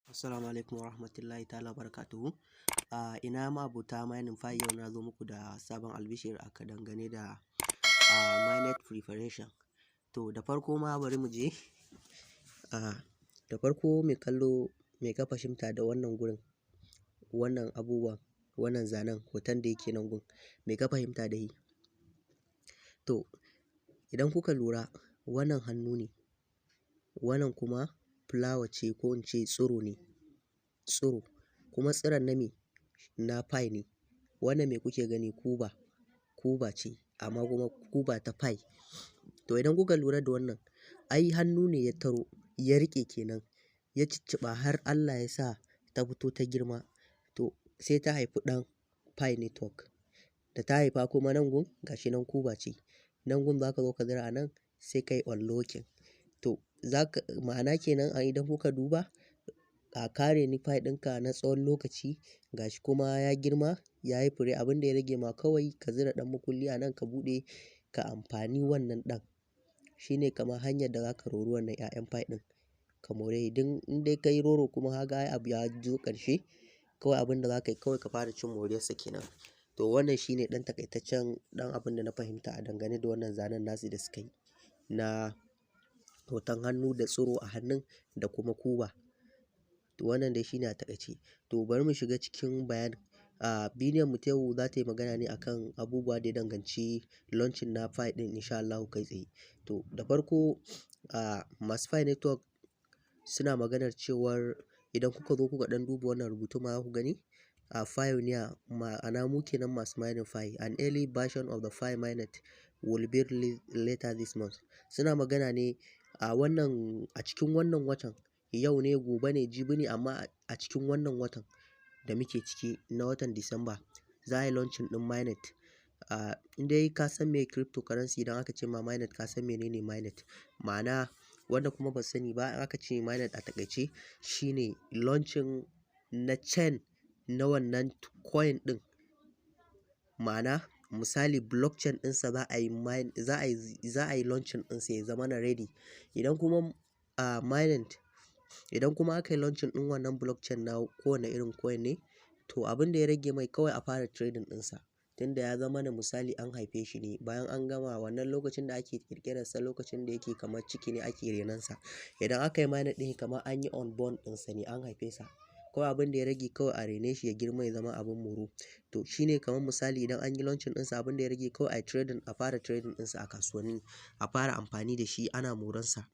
Assalamu alaikum wa rahmatullahi ta'ala barakatuhu. Ina ma'abota mining fa yau na zo muku da sabon albishir aka dangane da Mainnet preparation. To da farko ma bari mu je. Da farko mai kallo mai ka fahimta da wannan gurin, wannan abubuwan, wannan zanen hoton da yake nan gun, mai ka fahimta da shi? To idan kuka lura wannan hannu ne, wannan kuma fulawa ce ko in ce tsiro ne, tsiro kuma tsiron na me? Na pi ne. Wannan me kuke gani? Kuba ce amma kuma kuba ta pi. To idan kuka lura da wannan, ai hannu ne ya taro ya riƙe kenan, ya cicciɓa har Allah ya sa ta fito ta girma. To sai ta haifi ɗan pi network. Da ta haifa kuma nan gun gashi nan kuba ce. Nan gun za ka zo ka zira a nan sai ka yi unlocking. To ma'ana kenan idan kuka duba ka reni pi ɗinka na tsawon lokaci gashi kuma ya girma ya yi fure, abin da ya rage ma kawai ka zira ɗan makulli a nan ka buɗe ka amfani wannan ɗan. Shine kamar hanyar da za ka rori wannan 'ya'yan pi ɗin ka more. In dai ka yi roro kuma ka ga abu ya zo ƙarshe, kawai abin da za ka yi kawai ka fara cin moriyarsa kenan. To wannan shine ɗan takaitaccen ɗan abin da na fahimta a dangane da wannan zanen nasu da suka yi na hoton hannu da tsiro a hannun da kuma kuba. To wannan dai shine a taƙaice. To bari mu shiga cikin bayanin. Bidiyon mu ta yau za ta yi magana ne akan abubuwa da ya danganci launching na pi ɗin insha Allahu kai tsaye. To da farko masu pi network suna maganar cewar idan kuka zo kuka ɗan duba wannan rubutun ma za ku gani pioneer ma'ana mu kenan masu mining pi, an early version of the pi mainnet will be released later this month. Suna magana ne a cikin wannan watan, yau ne gobe ne jibi ne, amma a cikin wannan watan da muke ciki na watan Disamba za a yi launching ɗin mainnet. In dai ka san me cryptocurrency, idan aka ce ma mainnet ka san menene mainnet. Ma'ana wanda kuma ba sani ba, aka ce mainnet a taƙaice shine launching na chain na wannan coin ɗin. Ma'ana misali blockchain ɗinsa za a yi launching ɗinsa ya zama na ready. Idan kuma idan kuma aka yi launching ɗin wannan blockchain na kowane irin coin ne, to abin da ya rage mai kawai a fara trading ɗinsa. Tunda ya zama na misali an haife shi ne bayan an gama wannan lokacin da ake ƙirƙirarsa, lokacin da yake kamar ciki ne ake renonsa. Idan aka yi mainnet ɗin kamar an yi unborn ɗinsa ne, an haife sa. Kawai abin da ya rage kawai a rene shi ya girma ya zama abin moro. To shine kamar misali idan an yi launching ɗinsa, abin da ya rage kawai a fara trading ɗinsa a kasuwanni, a fara amfani da shi ana moransa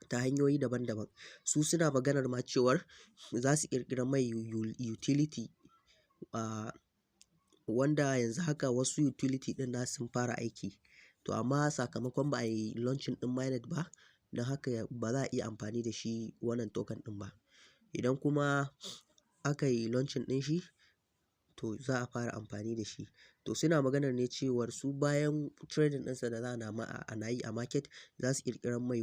ta hanyoyi daban-daban. Su suna maganar ma cewar za su ƙirƙira mai utility wanda yanzu haka wasu utility ɗin nasu sun fara aiki. To amma sakamakon ba a yi launching ɗin mainnet ba, don haka ba za a iya amfani da shi wannan token ɗin ba. Idan kuma aka yi launching ɗin shi, to za a fara amfani da shi. To suna maganar ne cewar su bayan trading ɗinsa da ana yi a market, za su ƙirƙira mai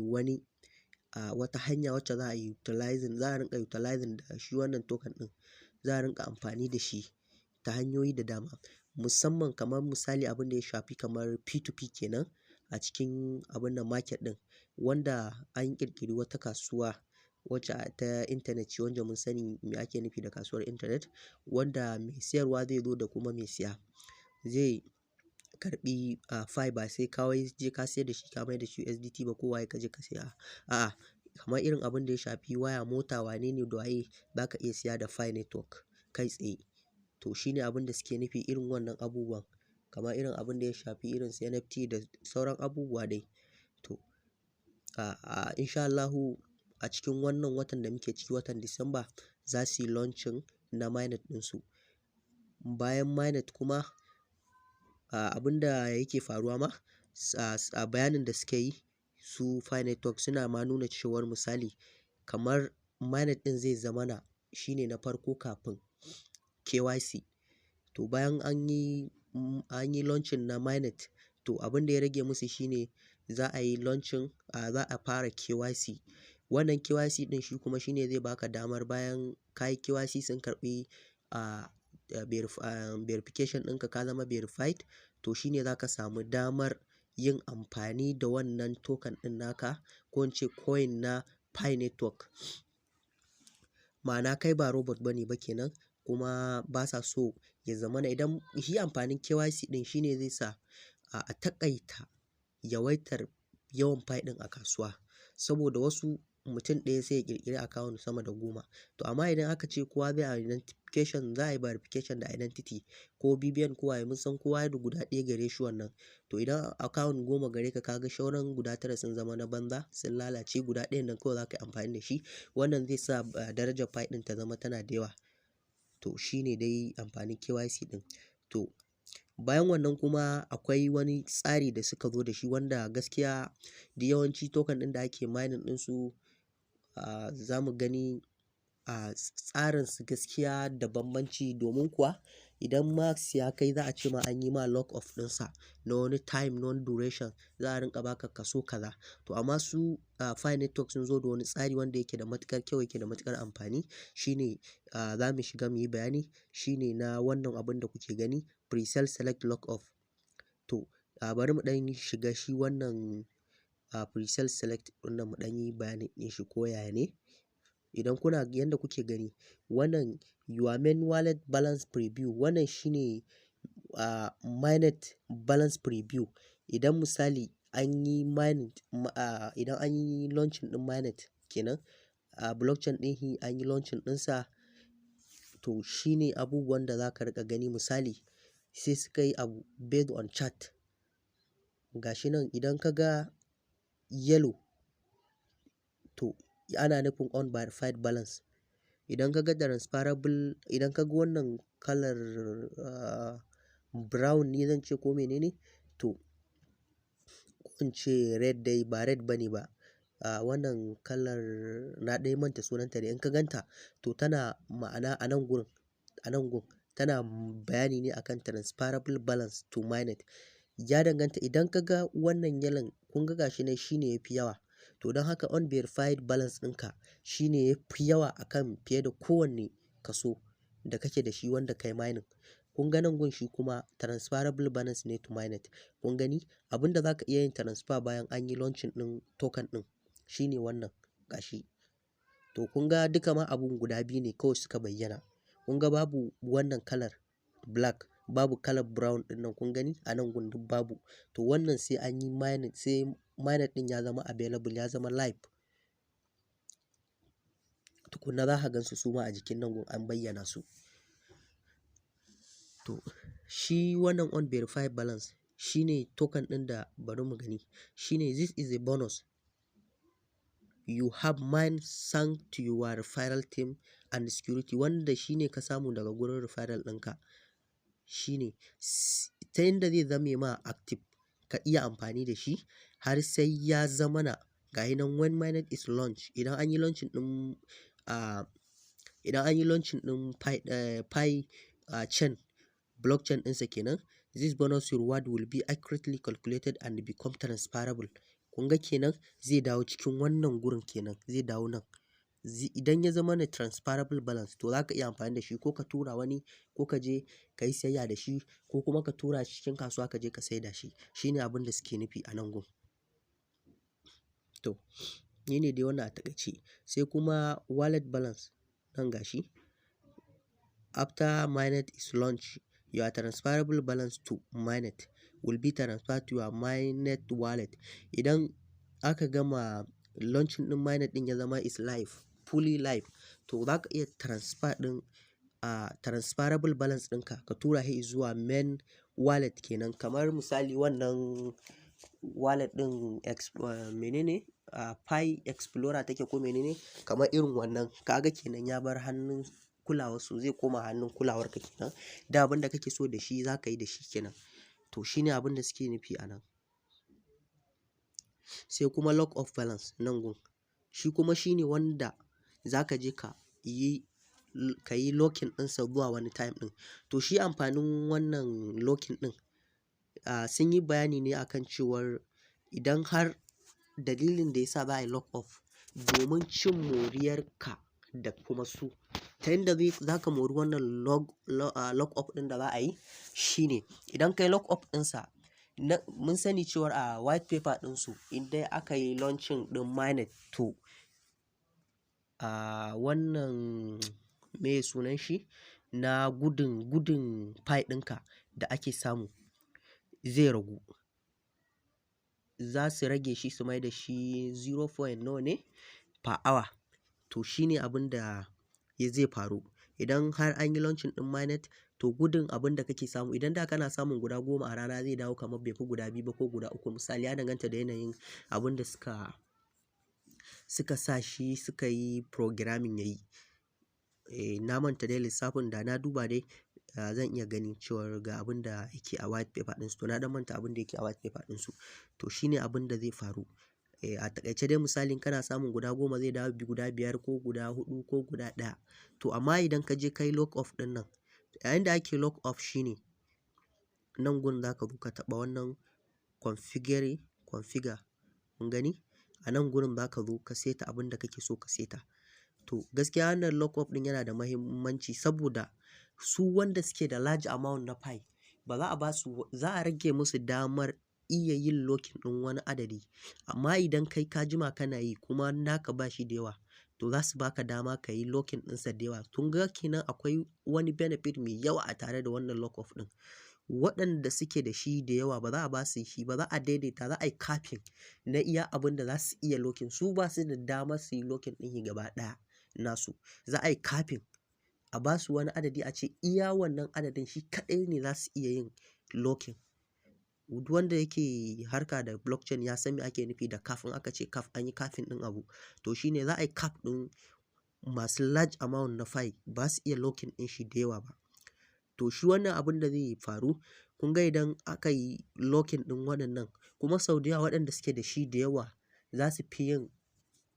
wata hanya wacce za a rinƙa utilizing da shi wannan token ɗin. Za a rinƙa amfani da shi ta hanyoyi da dama. Musamman kamar misali abin da ya shafi kamar P2P kenan a cikin abin nan market ɗin, wanda an ƙirƙiri wata kasuwa wacce ta intanet ce, wanda mun sani me ake nufi da kasuwar intanet, wanda mai siyarwa zai zo da kuma mai siya zai karɓi pi ba sai ka je ka sayar da shi ka mai da shi USDT ba, ko waye ka je ka siya. A'a, kamar irin abin da ya shafi waya, mota, wane ne da waye za ka iya siya da pi network kai tsaye. To shine abin da suke nufi, irin wannan abubuwan kamar irin abin da ya shafi irin su NFT da sauran abubuwa dai. To insha Allahu a cikin wannan watan da muke ciki, watan Disamba, za su yi launching na mainnet ɗinsu. Bayan mainnet kuma abin da yake faruwa ma a bayanin da suka yi su pi network suna ma nuna cewar misali kamar mainnet ɗin zai zamana shine na farko kafin KYC. To bayan an yi launching na mainnet, to abin da ya rage musu shine za a yi launching za a fara KYC. Wannan KYC ɗin shi kuma shine zai baka damar bayan ka yi KYC sun karɓi verification ɗinka ka zama verified, to shine za ka samu damar yin amfani da wannan token ɗin naka, ko in ce coin na pi network. ma'ana kai ba robot bane ba kenan, kuma ba sa so ya zamana idan shi amfanin KYC ɗin shine zai sa a taƙaita yawaitar yawan file ɗin a kasuwa. Saboda wasu mutum ɗaya sai ya ƙirƙiri account sama da 10. To amma idan aka ce kowa zai identification, za a yi verification da identity ko BBN ko waye, mun san kowa da guda ɗaya gare shi wannan. To idan account 10 gare ka, kaga shauran guda 9 sun zama na banza, sun lalace, guda ɗayan nan kawai za ka yi amfani da shi. Wannan zai sa darajar file ɗin ta zama tana da yawa. To shine dai amfanin KYC ɗin. To bayan wannan kuma akwai wani tsari da suka zo da shi wanda gaskiya da yawanci token ɗin da ake mining ɗinsu za mu gani tsarin su gaskiya da bambanci, domin kuwa idan max ya kai za a ce ma an yi ma lock off ɗinsa na wani time, non duration, za a rinka baka kaso kaza. To amma su Fi Network sun zo da wani tsari wanda yake da matukar kyau, yake da matukar amfani. Shine za mu shiga mu yi bayani. Shine na wannan abin da kuke gani, pre-sale select lock off. To bari mu ɗan shiga shi wannan pre-sale select ɗin mu ɗan yi bayani ɗin shi ko yaya ne. Idan kuna yanda kuke gani, wannan your main wallet balance preview, wannan shine Mainnet balance preview. Idan misali an yi idan an yi launching ɗin Mainnet kenan, blockchain ɗin an yi launching ɗinsa, to shine abubuwan da za ka riƙa gani. Misali sai suka yi abu based on chart. Gashi nan idan ka ga yellow, to ana nufin unverified balance. Idan ka ga transferable, idan ka ga wannan kalar brown ne zan ce ko menene, to ko in ce red dai, ba red bane ba. Wannan kalar na ɗaya manta sunanta ne. In ka ganta to tana ma'ana a nan gun tana bayani ne akan transferable balance to Mainnet. Ya danganta, idan ka ga wannan yellow, kun ga gashi nan shine yafi yawa. To don haka unverified balance ɗinka shine yafi yawa akan fiye da kowanne kaso da kake da shi wanda kai mining. Kun ga nan gun shi kuma transferable balance ne to Mainnet. Kun gani abinda za ka iya yin transfer bayan an yi launching ɗin token ɗin shine wannan gashi. To kun ga duka ma abun guda biyu ne kawai suka bayyana. Kun ga babu wannan kalar black, babu kalar brown ɗin nan, kun gani a nan gun duk babu. To wannan sai an yi mining, sai Mainnet ɗin ya zama available, ya zama live, tukunna za ka gansu su ma a jikin nan gun an bayyana su. To shi wannan unverified balance shine token ɗin da bari mu gani. Shine this is a bonus you have mined thanks to your referral team and security, wanda shine ka samu daga gurin referral ɗinka. Shine ta yanda zai zame ma active, ka iya amfani da shi har sai ya zamana gashi nan when Mainnet is launched. Idan an yi launching ɗin Pi chain blockchain ɗinsa kenan, this bonus reward will be accurately calculated and become transferable. Kun ga kenan zai dawo cikin wannan gurin kenan, zai dawo nan. Idan ya zama na transferable balance, to za ka iya amfani da shi ko ka tura wani, ko ka je ka yi sayayya da shi, ko kuma ka tura shi cikin kasuwa ka je ka saida shi. Shine abin da suke nufi a nan gun. To ni ne dai wannan a taƙaice. Sai kuma wallet balance nan gashi. After Mainnet is launched, your transferable balance to Mainnet will be transferred to your Mainnet wallet. Idan aka gama launching ɗin Mainnet ɗin ya zama is live, fully live, to za ka iya transfer ɗin transferable balance ɗinka ka tura shi zuwa main wallet kenan. Kamar misali wannan wallet ɗin menene Pi Explorer take ko menene, kamar irin wannan, kaga kenan ya bar hannun kulawar su, zai koma hannun kulawar ka kenan. Da abin da kake so da shi za ka yi da shi kenan. To shine abin da suke nufi a nan. Sai kuma lock off balance nan gun. Shi kuma shine wanda za ka je ka yi locking ɗinsa zuwa wani time ɗin. To shi amfanin wannan locking ɗin sun yi bayani ne akan cewar idan har dalilin da yasa za a yi lock off domin cin moriyar ka da kuma su. Ta yanda za ka mori wannan lock off ɗin da za a yi shine idan ka yi lock off ɗinsa, mun sani cewar a white paper ɗinsu idan aka yi launching ɗin Mainnet, to wannan me sunan shi na gudun pi ɗinka da ake samu zai ragu. Za su rage shi su mai da shi 0. nawa ne per hour. To shine abin da zai faru idan har an yi launching ɗin Mainnet. To gudun abin da kake samu, idan da kana samun guda 10 a rana zai dawo kamar bai fi guda 2 ba ko guda 3 misali, ya danganta da yanayin abin da suka sa shi suka yi programming yayi. Na manta dai lissafin, da na duba dai zan iya ganin cewar ga abin da yake a white paper ɗinsu. To na dan manta abin da yake a white paper ɗinsu. To shine abin da zai faru. A takaice dai misalin kana samun guda 10 zai dawo guda 5 ko guda 4 ko guda 1. To amma idan ka je kai lock off ɗin nan, yayin da ake lock off shine nan gun za ka zo ka taɓa wannan configure kun gani a nan gurin za ka zo ka seta abin da kake so ka seta. To gaskiya wannan lock off ɗin yana da mahimmanci saboda su wanda suke da large amount na pi ba za a rage musu damar iya yin locking ɗin wani adadi. Amma idan kai ka jima kana yi kuma naka ba shi da yawa, to za su baka dama ka yi locking ɗinsa da yawa. Tun ga kenan akwai wani benefit mai yawa a tare da wannan lock off ɗin. Waɗanda suke da shi da yawa ba za a ba su shi ba, za a daidaita, za a yi capping na iya abin da za su iya locking. Su ba su da dama su yi locking ɗin gaba ɗaya nasu. Za a yi capping, a ba su wani adadi a ce iya wannan adadin shi kaɗai ne za su iya yin locking. Wanda yake harka da blockchain ya san me ake nufi da cap. In aka ce cap, an yi capping ɗin abu. To shine za a yi cap ɗin masu large amount na pi ba su iya locking ɗin shi da yawa ba. To shi wannan abin da zai faru, kun ga idan aka yi locking ɗin waɗannan, kuma sau da yawa waɗanda suke da shi da yawa za su fi yin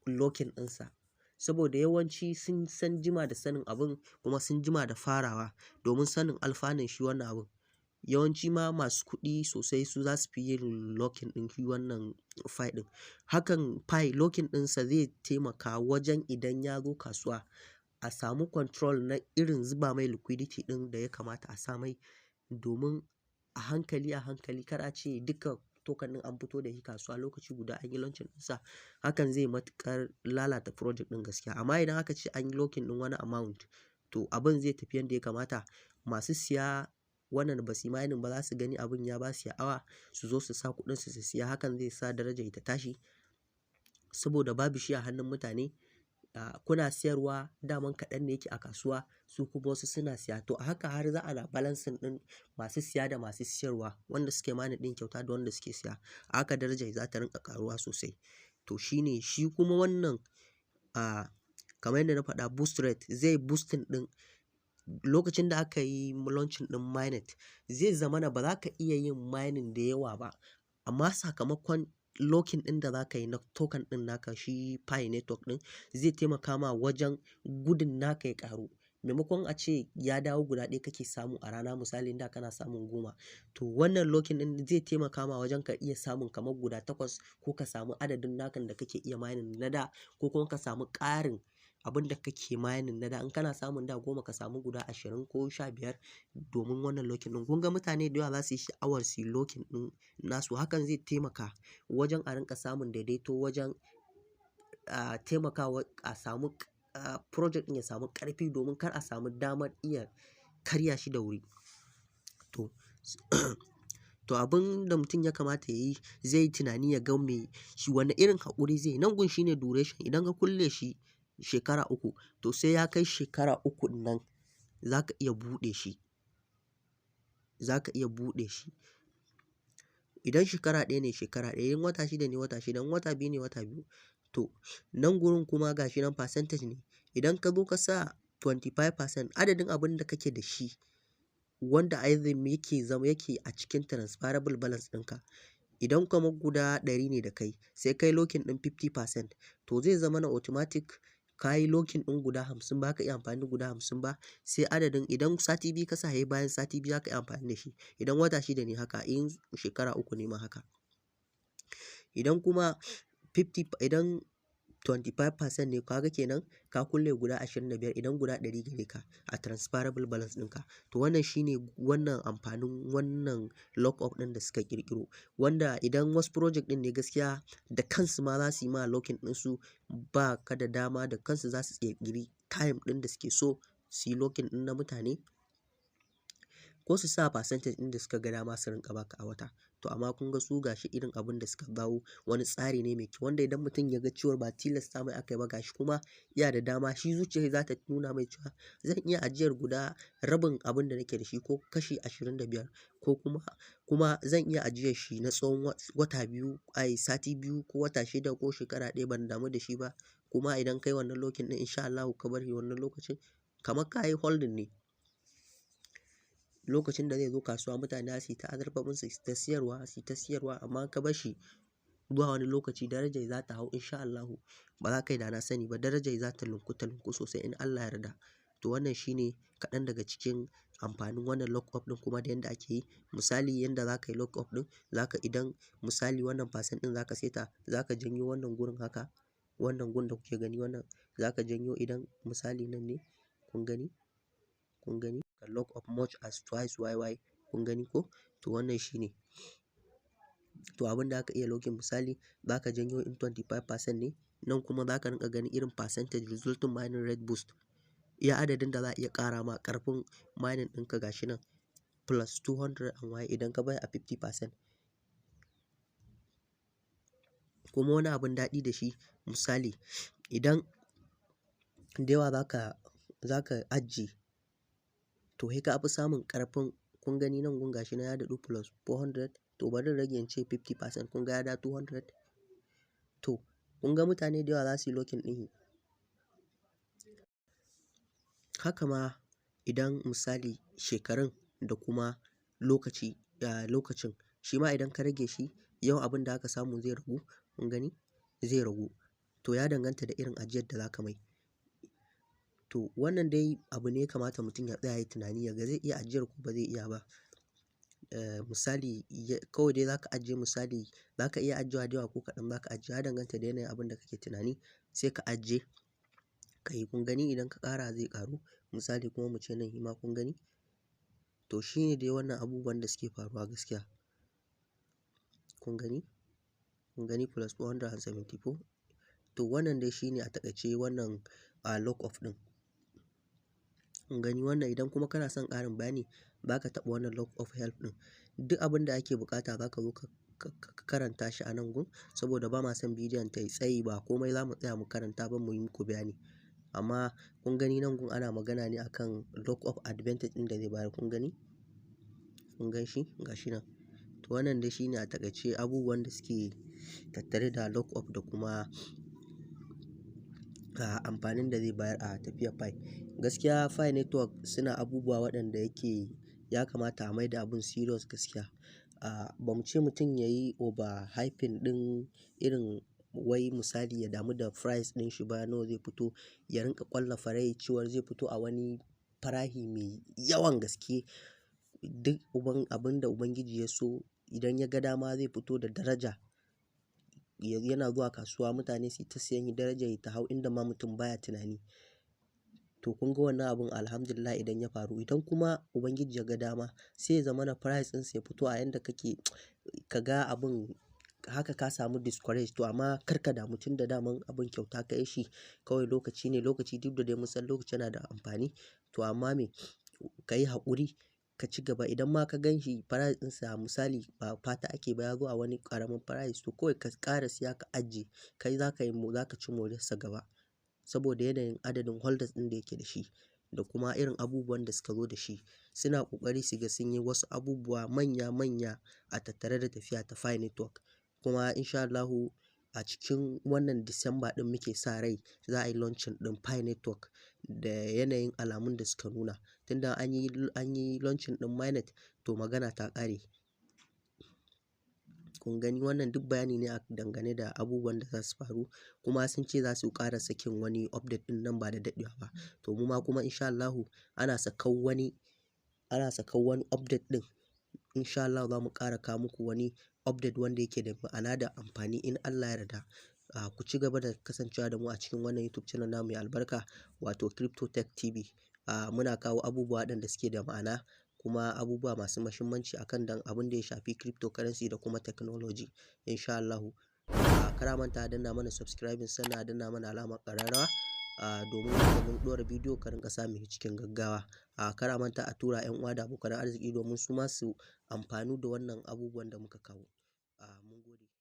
locking ɗinsa. Saboda yawanci sun san jima da sanin abin kuma sun jima da farawa domin sanin alfanun shi wannan abin. Yawanci ma masu kuɗi sosai su za su fi yin locking ɗin shi wannan pi ɗin. Hakan pi locking ɗinsa zai taimaka wajen idan ya zo kasuwa a samu control na irin zuba mai liquidity ɗin da ya kamata a sa mai, domin a hankali kar a ce duka token ɗin an fito da shi kasuwa lokaci guda an yi launching ɗinsa. Hakan zai matuƙar lalata project ɗin gaskiya. Amma idan aka ce an yi locking ɗin wani amount, to abin zai tafi yadda ya kamata. Masu siya wannan ba su yi mining ba za su gani abin ya ba su sha'awa, su zo su sa kuɗinsu su siya. Hakan zai sa darajar ta tashi saboda babu shi a hannun mutane. Kuna siyarwa daman kaɗan ne yake a kasuwa, su kuma wasu suna siya. To a haka har za a na balancing ɗin masu siya da masu siyarwa, wanda suke mining ɗin kyauta da wanda suke siya. A haka darajar za ta rinƙa ƙaruwa sosai. To shine shi kuma wannan kamar yadda na faɗa, boost rate zai boosting ɗin lokacin da aka yi launching ɗin Mainnet. Zai zamana ba za ka iya yin mining da yawa ba, amma sakamakon locking ɗin da za ka yi na token ɗin naka, shi pi network ɗin zai taimaka ma wajen gudun naka ya ƙaru. Maimakon a ce ya dawo guda ɗaya kake samu a rana, misali da kana samun 10, to wannan locking ɗin zai taimaka ma wajen ka iya samun kamar guda 8, ko ka samu adadin nakan da kake iya mining na da, ko kuma ka samu ƙarin abin da kake mining na da. In kana samun da 10 ka samu guda 20 ko 15 domin wannan locking ɗin. Kun ga mutane da yawa za su yi sha'awar su yi locking ɗin nasu. Hakan zai taimaka wajen a rinƙa samun daidaito, wajen taimakawa a samu project ɗin ya samu ƙarfi, domin kar a samu damar iya karya shi da wuri. To abin da mutum ya kamata ya yi, zai yi tunani ya ga wani irin haƙuri zai yi. Nan gun shine duration. Idan ka kulle shi shekara 3, to sai ya kai shekara 3 nan za ka iya buɗe shi. Idan shekara 1 ne shekara 1, in wata 6 ne wata 6, in wata 2 ne wata 2. To nan gurin kuma gashi nan percentage ne. Idan ka zo ka sa 25% adadin abin da kake da shi, wanda yake a cikin transferable balance ɗinka. Idan kamar guda 100 ne da kai, sai kai locking ɗin 50%, to zai zama na automatic ka yi locking ɗin guda 50, ba ka iya amfani da guda 50 ba. Sai adadin, idan sati 2 ka sa, bayan sati 2 za ka yi amfani da shi. Idan wata 6 ne haka, in shekara 3 ne ma haka. Idan kuma 25% ne, kaga kenan ka kulle guda 25 idan guda 100 gare ka a transferable balance ɗinka. To wannan shine wannan amfanin wannan lock up ɗin da suka ƙirƙiro, wanda idan wasu project ɗin ne gaskiya da kansu ma za su yi ma locking ɗinsu, ba ka da dama, da kansu za su ƙirƙiri time ɗin da suke so su yi locking ɗin na mutane, ko su sa percentage ɗin da suka ga dama su rinƙa baka a wata. To amma kun ga su gashi irin abin da suka bawo wani tsari ne mai kyau, wanda idan mutum ya ga cewa ba tilasta mai aka yi ba, gashi kuma yana da dama, shi zuciyar za ta nuna mai cewa zan iya ajiyar guda rabin abin da nake da shi, ko kashi 25, ko kuma zan iya ajiyar shi na tsawon wata biyu, sati biyu, ko wata 6, ko shekara 1 ban damu da shi ba. Kuma idan kai wannan locking ɗin insha Allahu ka bari wannan lokacin, kamar ka yi holding ne. Lokacin da zai zo kasuwa mutane za su yi ta azarbaɓin su ta siyarwa, amma ka bar shi zuwa wani lokaci darajar za ta hau insha Allahu, ba za ka yi da na sani ba, darajar za ta lunku sosai in Allah ya yarda. To wannan shine kaɗan daga cikin amfanin wannan lock up ɗin, kuma da yanda ake yi. Misali yanda za ka yi lock up ɗin, idan misali wannan percent ɗin za ka saita, za ka janyo wannan gurin haka, wannan gun da kuke gani wannan, za ka janyo idan misali nan ne, kun gani ka lock up much as twice yy, kun gani ko? To wannan shine. To abin da aka iya locking misali za ka janyo in 25% ne, nan kuma za ka rinƙa ganin irin percentage resulting mining rate boost, iya adadin da za a iya ƙara ma ƙarfin mining ɗinka gashi nan plus 200 and y idan ka bai a 50%. Kuma wani abin daɗi da shi misali idan da yawa za ka ajiye, to sai ka fi samun ƙarfin, kun gani nan gun gashi na ya daɗu plus 400, to bari in rage in ce 50%, kun ga ya da 200. To kun ga mutane da yawa za su yi locking ɗin. Haka ma idan misali shekarun da kuma lokacin shi ma idan ka rage shi, yawan abin da aka samu zai ragu, kun gani zai ragu. To ya danganta da irin ajiyar da za ka mai. To wannan dai abu ne ya kamata mutum ya tsaya ya yi tunani, ya ga zai iya ajiyar ko ba zai iya ba. Misali kawai dai za ka ajiye, misali za ka iya ajiyewa da yawa ko kaɗan za ka ajiye, ya danganta da yanayin abin da kake tunani, sai ka ajiye ka yi. Kun gani idan ka ƙara zai ƙaru, misali kuma mu ce nan shi ma kun gani. To shi ne dai wannan abubuwan da suke faruwa gaskiya. Kun gani plus 474. To wannan dai shi ne a taƙaice wannan lock off ɗin. Kun gani wannan, idan kuma kana son ƙarin bayani za ka taɓa wannan lock off help ɗin. Duk abin da ake buƙata za ka zo ka karanta shi a nan gun, saboda ba ma son bidiyon ta yi tsayi, ba komai za mu tsaya mu karanta ba mu yi muku bayani. Amma kun gani nan gun ana magana ne akan lock off advantage ɗin da zai bayar, kun gani? Kun gan shi? Gashi nan. To wannan dai shi ne a taƙaice abubuwan da suke tattare da lock off da kuma amfanin da zai bayar a tafiyar Pi. Gaskiya Pi network suna abubuwa waɗanda yake ya kamata a maida abun serious gaskiya. Ba mu ce mutum ya yi over hyping ɗin irin wai misali ya damu da price ɗin shi ba nawa zai fito, ya rinƙa ƙwallafa rai cewar zai fito a wani farahi mai yawan gaske. Duk abin da Ubangiji ya so, idan ya ga dama zai fito da daraja. Yana zuwa kasuwa mutane su yi ta siyan darajar ta hau inda ma mutum baya tunani. To kun ga wannan abun alhamdulillah idan ya faru. Idan kuma Ubangiji ya ga dama sai ya zama na price ɗinsa ya fito a yanda kake ka ga abun haka, ka samu discourage. To amma kar ka damu, tun da daman abun kyauta ka yi shi, kawai lokaci ne, lokaci duk da dai mun san lokaci yana da amfani. To amma ka yi haƙuri ka ci gaba. Idan ma ka gan shi price ɗinsa misali ba fata ake ba ya zo a wani ƙaramin price, to kawai ka ƙara siya ka ajiye, kai za ka ci moriyarsa gaba. Saboda yanayin adadin holders ɗin da yake da shi da kuma irin abubuwan da suka zo da shi, suna ƙoƙari su ga sun yi wasu abubuwa manya a tattare da tafiya ta Pi network. Kuma insha Allahu a cikin wannan Disamba ɗin muke sa rai za a yi launching ɗin Pi network da yanayin alamun da suka nuna. Tunda an yi launching ɗin Mainnet, to magana ta ƙare. Kun gani wannan duk bayani ne a dangane da abubuwan da za su faru, kuma sun ce za su ƙara sakin wani update ɗin nan ba da daɗewa ba. To mu ma kuma insha Allahu ana sakan wani update ɗin. Insha Allahu za mu ƙara kawo muku wani update wanda yake da ma'ana da amfani in Allah ya yarda. ku ci gaba da kasancewa da mu a cikin wannan YouTube channel namu mai albarka wato Crypto Tech TV. Muna kawo abubuwa waɗanda suke da ma'ana kuma abubuwa masu muhimmanci akan abin da ya shafi cryptocurrency da kuma technology insha Allahu. Kar a manta a danna mana subscribing sannan a danna mana alamar ƙararrawa domin idan mun ɗora bidiyo ka rinƙa samun cikin gaggawa. Kar a manta a tura 'yan uwa da abokan arziki domin su ma su amfanu da wannan abubuwan da muka kawo. Mun gode.